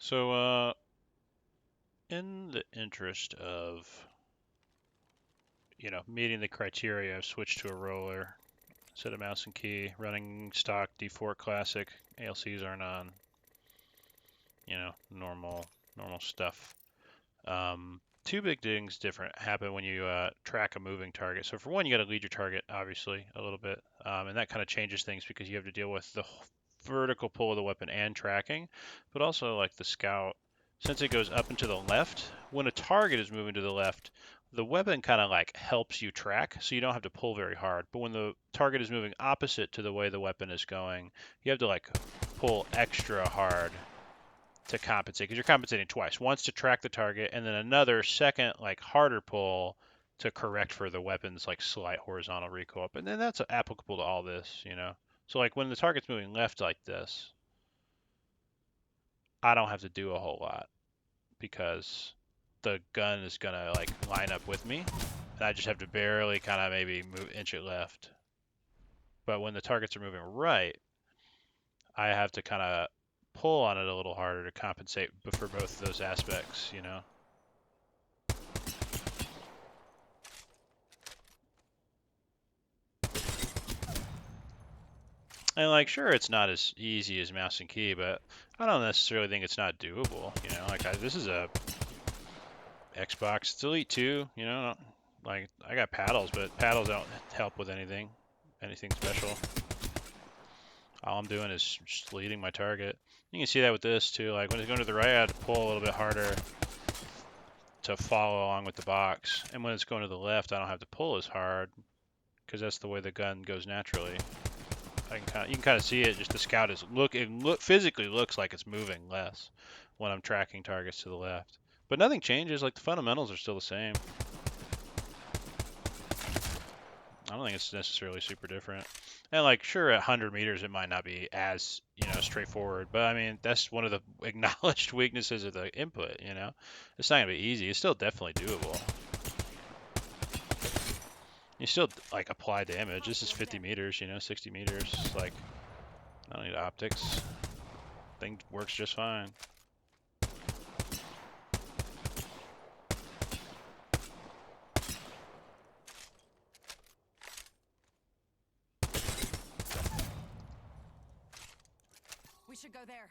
So, in the interest of, meeting the criteria, I've switched to a roller instead of mouse and key, running stock D4 Classic. ALCs aren't on, normal stuff. Two big things different happen when you track a moving target. So for one, you got to lead your target, obviously, a little bit, and that kind of changes things because you have to deal with the vertical pull of the weapon and tracking, but also like the scout, since it goes up and to the left, when a target is moving to the left, the weapon kind of like helps you track, so you don't have to pull very hard. But when the target is moving opposite to the way the weapon is going, you have to like pull extra hard to compensate because you're compensating twice. Once to track the target, and then another second, like harder pull to correct for the weapon's like slight horizontal recoil. And then that's applicable to all this. So like when the target's moving left like this, I don't have to do a whole lot because the gun is gonna like line up with me, and I just have to barely kind of maybe inch it left. But when the targets are moving right, I have to kind of pull on it a little harder to compensate for both of those aspects. And like, sure, it's not as easy as mouse and key, but I don't necessarily think it's not doable. Like this is a Xbox. It's Elite 2. Like I got paddles, but paddles don't help with anything special. All I'm doing is just leading my target. You can see that with this too. Like when it's going to the right, I have to pull a little bit harder to follow along with the box. And when it's going to the left, I don't have to pull as hard because that's the way the gun goes naturally. You can kind of see it. Just the scout physically looks like it's moving less when I'm tracking targets to the left. But nothing changes. Like the fundamentals are still the same. I don't think it's necessarily super different. And like, sure, at 100 meters it might not be as straightforward, but I mean that's one of the acknowledged weaknesses of the input. It's not gonna be easy. It's still definitely doable. You still like apply damage. This is 50 meters, 60 meters. Like, I don't need optics. Thing works just fine. We should go there.